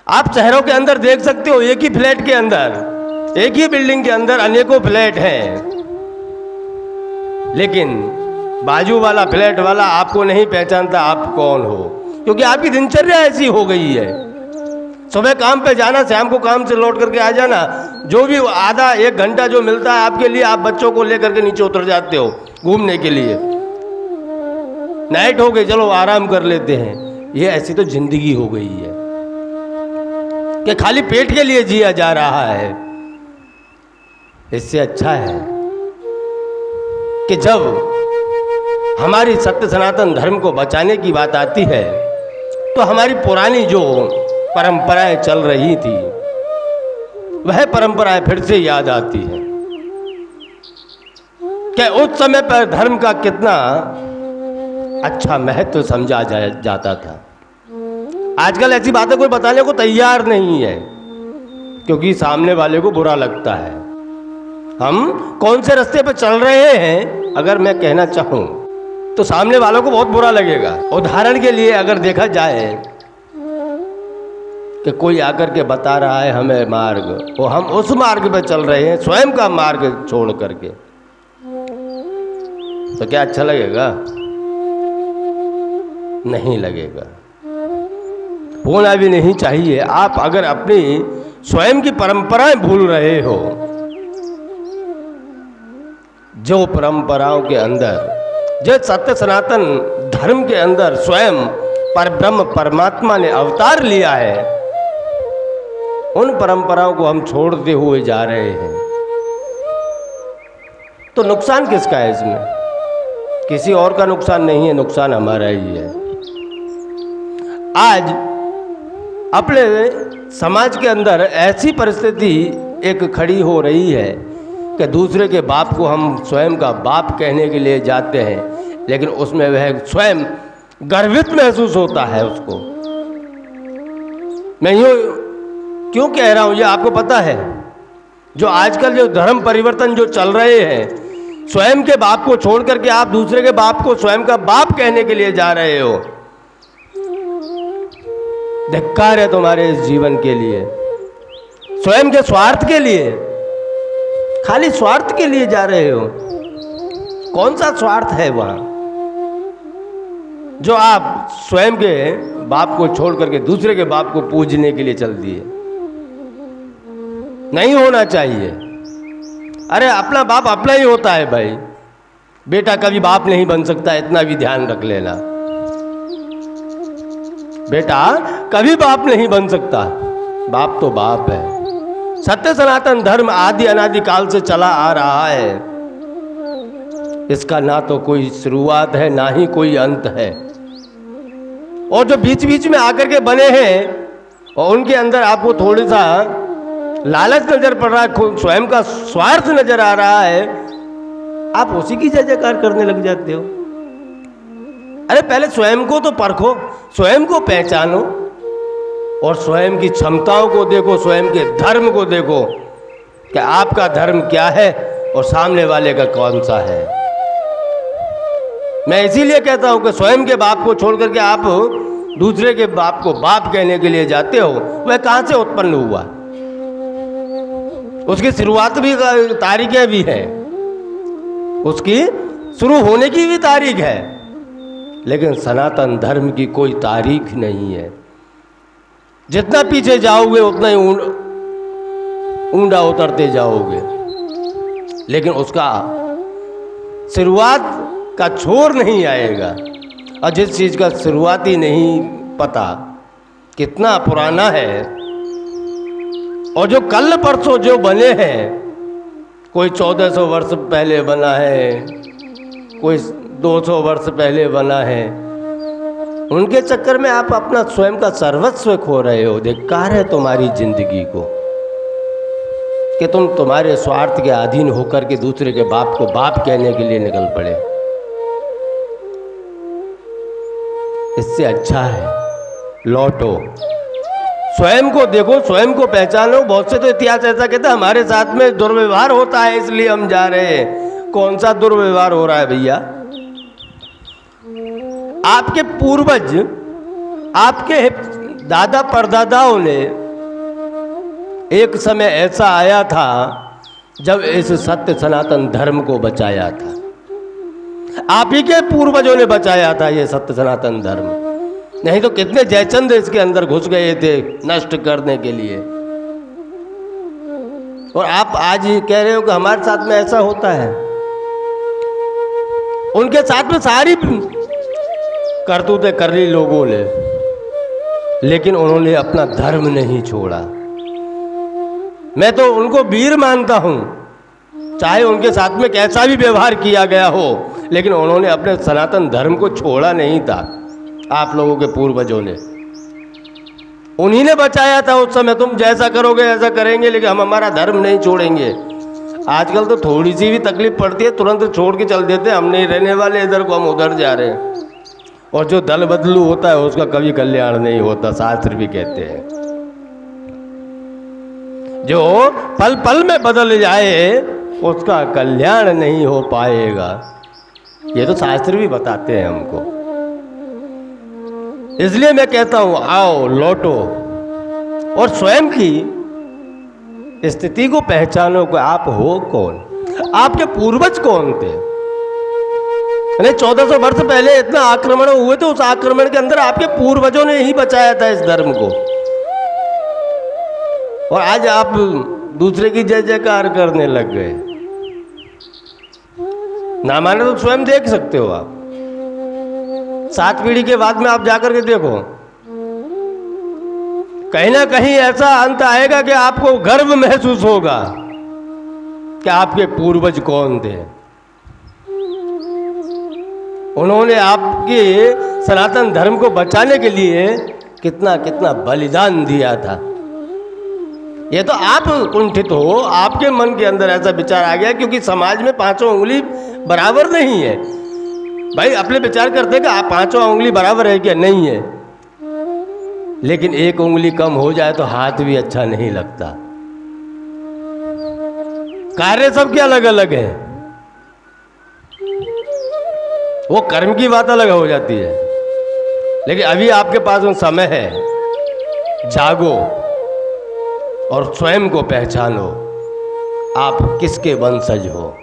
आप शहरों के अंदर देख सकते हो, एक ही फ्लैट के अंदर, एक ही बिल्डिंग के अंदर अनेकों फ्लैट हैं, लेकिन बाजू वाला फ्लैट वाला आपको नहीं पहचानता आप कौन हो, क्योंकि आपकी दिनचर्या ऐसी हो गई है। सुबह काम पे जाना, शाम को काम से लौट करके आ जाना, जो भी आधा एक घंटा जो मिलता है आपके लिए, आप बच्चों को लेकर के नीचे उतर जाते हो घूमने के लिए। नाइट हो गई, चलो आराम कर लेते हैं। ये ऐसी तो जिंदगी हो गई है कि खाली पेट के लिए जिया जा रहा है। इससे अच्छा है कि जब हमारी सत्य सनातन धर्म को बचाने की बात आती है तो हमारी पुरानी जो परंपराएं चल रही थी वह परंपराएं फिर से याद आती हैं कि उस समय पर धर्म का कितना अच्छा महत्व समझा जाता था। आजकल ऐसी बातें कोई बताने को तैयार नहीं है, क्योंकि सामने वाले को बुरा लगता है। हम कौन से रास्ते पर चल रहे हैं अगर मैं कहना चाहूं तो सामने वालों को बहुत बुरा लगेगा। उदाहरण के लिए अगर देखा जाए कि कोई आकर के बता रहा है हमें मार्ग, और हम उस मार्ग पर चल रहे हैं स्वयं का मार्ग छोड़ करके, तो क्या अच्छा लगेगा? नहीं लगेगा, होना भी नहीं चाहिए। आप अगर अपनी स्वयं की परंपराएं भूल रहे हो, जो परंपराओं के अंदर, जो सत्य सनातन धर्म के अंदर स्वयं परब्रह्म परमात्मा ने अवतार लिया है, उन परंपराओं को हम छोड़ते हुए जा रहे हैं, तो नुकसान किसका है इसमें? किसी और का नुकसान नहीं है, नुकसान हमारा ही है। आज अपने समाज के अंदर ऐसी परिस्थिति एक खड़ी हो रही है कि दूसरे के बाप को हम स्वयं का बाप कहने के लिए जाते हैं, लेकिन उसमें वह स्वयं गर्वित महसूस होता है उसको। मैं यूँ क्यों कह रहा हूँ ये आपको पता है? जो आजकल जो धर्म परिवर्तन जो चल रहे हैं, स्वयं के बाप को छोड़ करके आप दूसरे के बाप को स्वयं का बाप कहने के लिए जा रहे हो। धिक्कार है तुम्हारे इस जीवन के लिए, स्वयं के स्वार्थ के लिए, खाली स्वार्थ के लिए जा रहे हो। कौन सा स्वार्थ है वहां जो आप स्वयं के बाप को छोड़ करके दूसरे के बाप को पूजने के लिए चल दिए? नहीं होना चाहिए। अरे अपना बाप अपना ही होता है भाई, बेटा कभी बाप नहीं बन सकता, इतना भी ध्यान रख लेना। बेटा कभी बाप नहीं बन सकता, बाप तो बाप है। सत्य सनातन धर्म आदि अनादि काल से चला आ रहा है, इसका ना तो कोई शुरुआत है ना ही कोई अंत है। और जो बीच बीच में आकर के बने हैं और उनके अंदर आपको थोड़ी सा लालच नजर पड़ रहा है, स्वयं का स्वार्थ नजर आ रहा है, आप उसी की जय जयकार करने लग जाते हो। अरे पहले स्वयं को तो परखो, स्वयं को पहचानो और स्वयं की क्षमताओं को देखो, स्वयं के धर्म को देखो कि आपका धर्म क्या है और सामने वाले का कौन सा है। मैं इसीलिए कहता हूं कि स्वयं के बाप को छोड़ करके आप दूसरे के बाप को बाप कहने के लिए जाते हो। वह कहां से उत्पन्न हुआ? उसकी शुरुआत भी तारीखें भी है, उसकी शुरू होने की भी तारीख है, लेकिन सनातन धर्म की कोई तारीख नहीं है। जितना पीछे जाओगे उतना ही ऊंडा उतरते जाओगे, लेकिन उसका शुरुआत का छोर नहीं आएगा। और जिस चीज़ का शुरुआत ही नहीं पता कितना पुराना है, और जो कल परसों जो बने हैं, कोई 1400 वर्ष पहले बना है, कोई 200 वर्ष पहले बना है, उनके चक्कर में आप अपना स्वयं का सर्वस्व खो रहे हो। धिक्कार है तुम्हारी जिंदगी को कि तुम तुम्हारे स्वार्थ के अधीन होकर के दूसरे के बाप को बाप कहने के लिए निकल पड़े। इससे अच्छा है लौटो, स्वयं को देखो, स्वयं को पहचानो। बहुत से तो इतिहास ऐसा कहता है हमारे साथ में दुर्व्यवहार होता है इसलिए हम जा रहे हैं। कौन सा दुर्व्यवहार हो रहा है भैया? आपके पूर्वज आपके दादा परदादाओं ने एक समय ऐसा आया था जब इस सत्य सनातन धर्म को बचाया था। आप ही के पूर्वजों ने बचाया था ये सत्य सनातन धर्म, नहीं तो कितने जयचंद इसके अंदर घुस गए थे नष्ट करने के लिए। और आप आज ही कह रहे हो कि हमारे साथ में ऐसा होता है। उनके साथ में सारी करतूतें कर ली लोगों ने, लेकिन उन्होंने अपना धर्म नहीं छोड़ा। मैं तो उनको वीर मानता हूं, चाहे उनके साथ में कैसा भी व्यवहार किया गया हो, लेकिन उन्होंने अपने सनातन धर्म को छोड़ा नहीं था। आप लोगों के पूर्वजों ने, उन्हीं ने बचाया था उस समय। तुम जैसा करोगे ऐसा करेंगे, लेकिन हम हमारा धर्म नहीं छोड़ेंगे। आजकल तो थोड़ी सी भी तकलीफ पड़ती है तुरंत छोड़ के चल देते हैं, हम नहीं रहने वाले इधर को, हम उधर जा रहे हैं। और जो दल बदलू होता है उसका कभी कल्याण नहीं होता, शास्त्र भी कहते हैं। जो पल पल में बदल जाए उसका कल्याण नहीं हो पाएगा, ये तो शास्त्र भी बताते हैं हमको। इसलिए मैं कहता हूं आओ लौटो और स्वयं की स्थिति को पहचानो कि आप हो कौन, आपके पूर्वज कौन थे। 1400 वर्ष पहले इतना आक्रमण हुए थे, उस आक्रमण के अंदर आपके पूर्वजों ने ही बचाया था इस धर्म को। और आज आप दूसरे की जय जयकार करने लग गए। ना माने तो स्वयं देख सकते हो आप। 7 पीढ़ी के बाद में आप जाकर के देखो, कहीं ना कहीं ऐसा अंत आएगा कि आपको गर्व महसूस होगा कि आपके पूर्वज कौन थे। उन्होंने आपके सनातन धर्म को बचाने के लिए कितना कितना बलिदान दिया था। ये तो आप कुंठित हो, आपके मन के अंदर ऐसा विचार आ गया, क्योंकि समाज में 5 उंगली बराबर नहीं है। भाई अपने विचार करते कि आप 5 उंगली बराबर है क्या, नहीं है, लेकिन 1 उंगली कम हो जाए तो हाथ भी अच्छा नहीं लगता। कार्य सबके अलग अलग है, वो कर्म की बात अलग हो जाती है। लेकिन अभी आपके पास में समय है, जागो और स्वयं को पहचानो, आप किसके वंशज हो।